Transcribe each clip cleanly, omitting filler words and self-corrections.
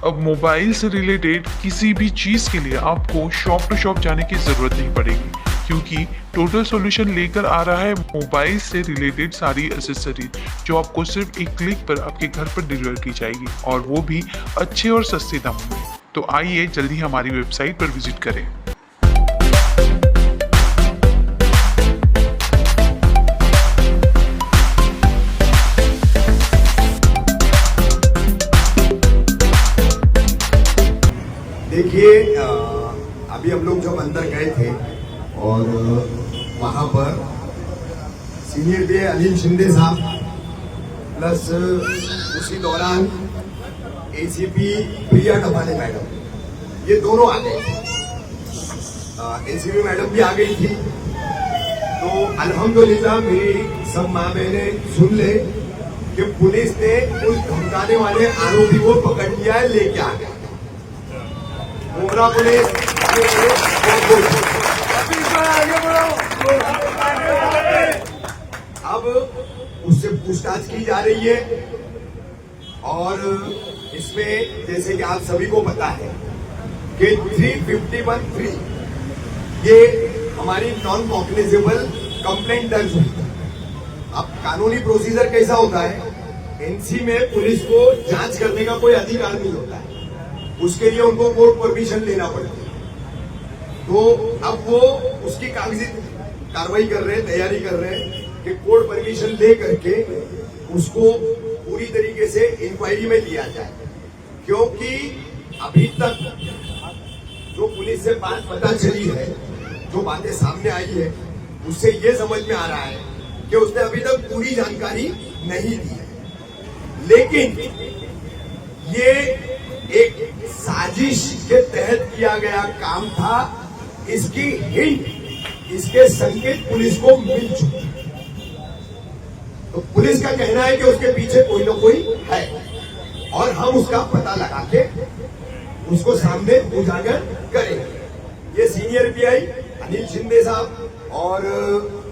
अब मोबाइल से रिलेटेड किसी भी चीज़ के लिए आपको शॉप टू शॉप जाने की ज़रूरत नहीं पड़ेगी, क्योंकि टोटल सॉल्यूशन लेकर आ रहा है मोबाइल से रिलेटेड सारी एसेसरीज जो आपको सिर्फ एक क्लिक पर आपके घर पर डिलीवर की जाएगी, और वो भी अच्छे और सस्ते दामों में। तो आइए जल्दी हमारी वेबसाइट पर विजिट करें। देखिए, अभी हम लोग जब अंदर गए थे और वहाँ पर सीनियर पे अनिल शिंदे साहब प्लस उसी दौरान एसीपी प्रिया डबाले मैडम, ये दोनों आ गए। एसीपी मैडम भी आ गई थी। तो अल्हम्दुलिल्लाह मेरी सब माँ बहने सुन ले कि पुलिस ने उस धमकाने वाले आरोपी को पकड़ लिया है, लेके आ गया। मुमरा पुलिस अब उससे पूछताछ की जा रही है, और इसमें जैसे कि आप सभी को पता है कि 351(3) ये हमारी नॉन कॉग्निजेबल कंप्लेंट दर्ज हुई। अब कानूनी प्रोसीजर कैसा होता है, एनसी में पुलिस को जांच करने का कोई अधिकार नहीं होता है, उसके लिए उनको कोर्ट परमिशन लेना पड़ती है। तो अब वो उसकी कागजी कार्रवाई कर रहे हैं, तैयारी कर रहे हैं कि कोर्ट परमिशन ले करके उसको पूरी तरीके से इंक्वायरी में लिया जाए, क्योंकि अभी तक जो पुलिस से बात पता चली है, जो बातें सामने आई है, उससे ये समझ में आ रहा है कि उसने अभी तक पूरी जानकारी नहीं दी है। लेकिन ये एक साजिश के तहत किया गया काम था, इसकी हिंट, इसके संकेत पुलिस को मिल चुके। तो पुलिस का कहना है कि उसके पीछे कोई ना कोई है, और हम उसका पता लगा के उसको सामने उजागर करेंगे। ये सीनियर पीआई अनिल शिंदे साहब और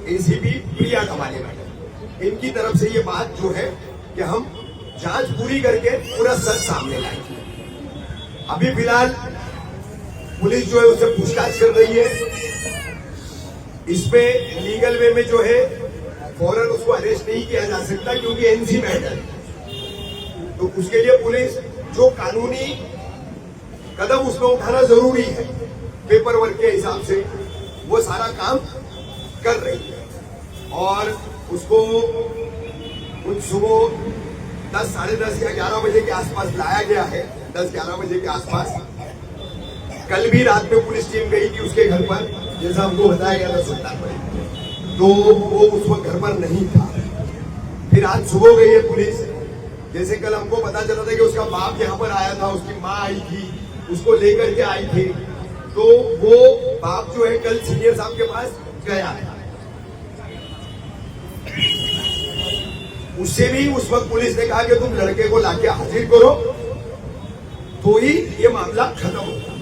एसीपी प्रिया डबाले मैडम, इनकी तरफ से ये बात जो है कि हम जांच पूरी करके पूरा सच सामने लाएंगे। अभी फिलहाल पुलिस जो है उससे पूछताछ कर रही है। इसमें लीगल वे में जो है फौरन उसको अरेस्ट नहीं किया जा सकता, क्योंकि एनसी मैटर है। तो उसके लिए पुलिस जो कानूनी कदम उसमें उठाना जरूरी है, पेपर वर्क के हिसाब से वो सारा काम कर रही है। और उसको कुछ सुबह 10, साढ़े 10 या 11 बजे के आसपास लाया गया है, 10-11 बजे के आसपास। कल भी रात में पुलिस टीम गई थी उसके घर पर, जैसा हमको बताया गया था सुल्तानपुर, तो वो उस वक्त घर पर नहीं था। फिर आज सुबह गई है पुलिस। जैसे कल हमको पता चला था कि उसका बाप यहाँ पर आया था, उसकी माँ आई थी, उसको लेकर के आई थी। तो वो बाप जो है कल सीनियर साहब के पास गया है। उससे भी उस वक्त पुलिस ने कहा कि तुम लड़के को लाके हाजिर करो, तो ही ये मामला खत्म होगा।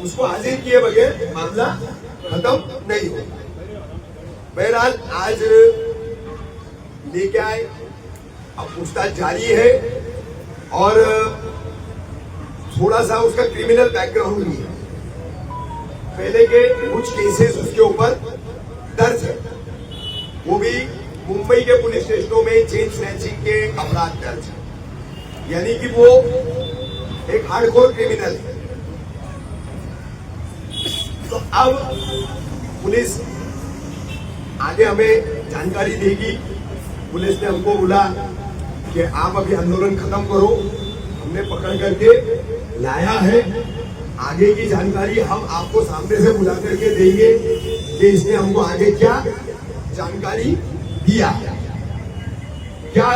उसको हाजिर किए बगैर मामला खत्म नहीं होगा। बहरहाल आज लेके आए, अब पूछताछ जारी है, और थोड़ा सा उसका क्रिमिनल बैकग्राउंड भी है। पहले के कुछ केसेस उसके ऊपर दर्ज है, वो भी मुंबई के पुलिस स्टेशनों में चेन स्नैचिंग के अपराध दर्ज है, यानी कि वो एक हार्डकोर क्रिमिनल है। तो अब पुलिस आगे हमें जानकारी देगी। पुलिस ने हमको बोला कि आप अभी आंदोलन खत्म करो, हमने पकड़ करके लाया है, आगे की जानकारी हम आपको सामने से बुला करके देंगे कि इसने हमको आगे क्या जानकारी दिया, क्या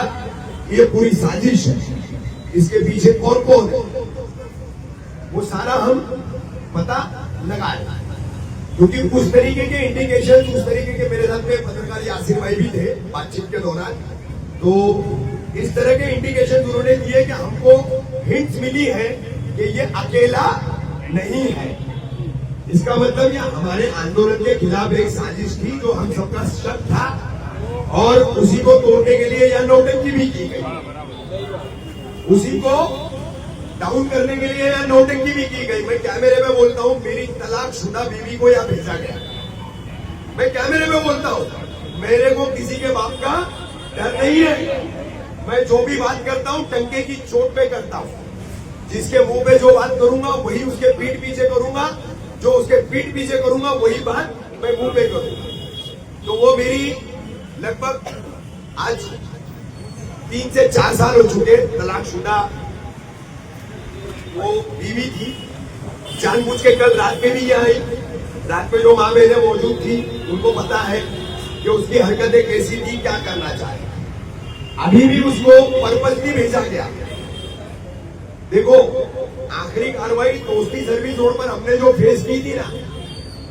ये पूरी साजिश है, इसके पीछे कौन कौन है, वो सारा हम पता लगाए। क्योंकि उस तरीके के इंडिकेशन, उस तरीके के, मेरे साथ में पत्रकार यासिर भाई भी थे बातचीत के दौरान, तो इस तरह के इंडिकेशन उन्होंने दिए कि हमको हिंट्स मिली है कि ये अकेला नहीं है। इसका मतलब ये हमारे आंदोलन के खिलाफ एक साजिश थी जो हम सबका शक था, और उसी को तोड़ने के लिए यह नोटंकी भी की गई, उसी को डाउन करने के लिए यहाँ नौटंकी भी की गई। मैं कैमरे में बोलता हूँ, मेरी तलाकशुदा बीवी को यहाँ भेजा गया। मैं कैमरे में बोलता हूँ, मेरे को किसी के बाप का डर नहीं है। मैं जो भी बात करता हूँ टंके की चोट पे करता हूँ। जिसके मुंह पे जो बात करूंगा वही उसके पीठ पीछे करूंगा, जो उसके पीठ पीछे करूंगा वही बात मैं मुंह पे करूंगा। तो वो मेरी लगभग आज 3 से 4 साल हो चुके तलाकशुदा वो बीवी थी। जानबूझ के कल रात में भी यहाँ आई। रात में जो माँ बहनें मौजूद थी उनको पता है कि उसकी हरकतें कैसी थी, क्या करना चाहे। अभी भी उसको पर्पसली भेजा गया। देखो, आखिरी कार्रवाई दोस्ती सर्विस रोड पर हमने जो फेस की थी ना,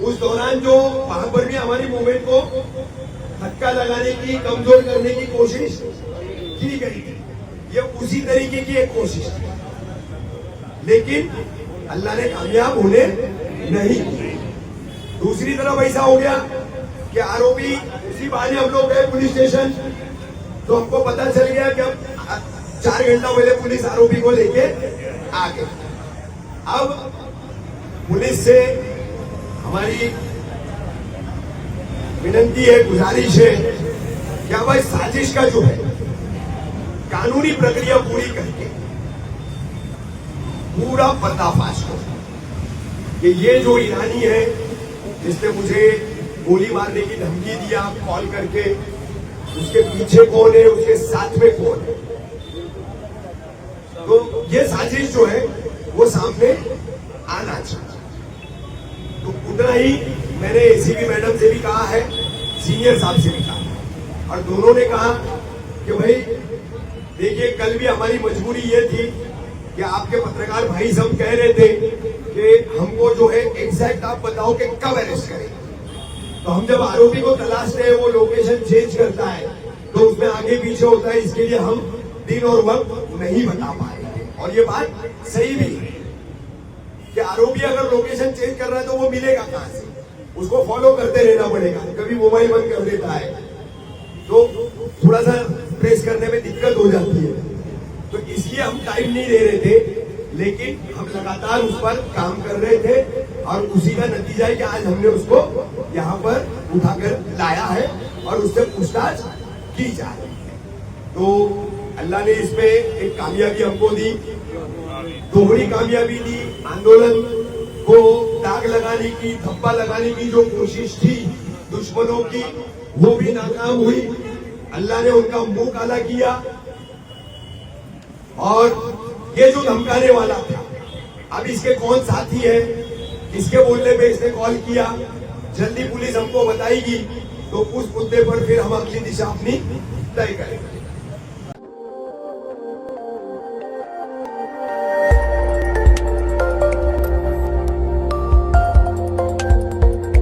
उस दौरान जो वहां पर भी हमारी मूवमेंट को धक्का लगाने की, कमजोर करने की कोशिश की गई थी। ये उसी तरीके की एक कोशिश थी, लेकिन अल्लाह ने कामयाब होने नहीं दी। दूसरी तरफ ऐसा हो गया कि आरोपी उसी बहाने हम लोग गए पुलिस स्टेशन, तो हमको पता चल गया कि अब 4 घंटा पहले पुलिस आरोपी को लेके आ गई। अब पुलिस से हमारी विनती है, गुजारिश है कि अब इस साजिश का जो है कानूनी प्रक्रिया पूरी करके पूरा पर्दाफाश हो कि ये जो ईरानी है जिसने मुझे गोली मारने की धमकी दिया कॉल करके, उसके पीछे कौन है, उसके साथ में कौन है। तो ये साजिश जो है वो सामने आना चाहिए। तो उतना ही मैंने एसीपी मैडम से भी कहा है, सीनियर साहब से भी कहा, और दोनों ने कहा कि भाई देखिए, कल भी हमारी मजबूरी ये थी कि आपके पत्रकार भाई सब कह रहे थे कि हमको जो है एग्जैक्ट आप बताओ कि कब अरेस्ट करें। तो हम जब आरोपी को तलाशते हैं, वो लोकेशन चेंज करता है तो उसमें आगे पीछे होता है, इसके लिए हम दिन और वक्त नहीं बता पाएंगे। और ये बात सही भी है कि आरोपी अगर लोकेशन चेंज कर रहा है तो वो मिलेगा कहां से, उसको फॉलो करते रहना पड़ेगा। कभी मोबाइल बंद कर देता है तो थोड़ा सा ट्रेस करने में दिक्कत हो जाती है। तो इसलिए हम टाइम नहीं दे रहे थे, लेकिन हम लगातार उस पर काम कर रहे थे, और उसी का नतीजा है कि आज हमने उसको यहाँ पर उठाकर लाया है और उससे पूछताछ की जा रही है। तो अल्लाह ने इसमें एक कामयाबी हमको दी, दोहरी कामयाबी दी। आंदोलन को दाग लगाने की, धब्बा लगाने की जो कोशिश थी दुश्मनों की, वो भी नाकाम हुई। अल्लाह ने उनका मुंह काला किया। और ये जो धमकाने वाला था, अब इसके कौन साथी है, किसके बोलने पे इसने कॉल किया, जल्दी पुलिस हमको बताएगी, तो उस मुद्दे पर फिर हम अगली दिशा अपनी तय करेंगे।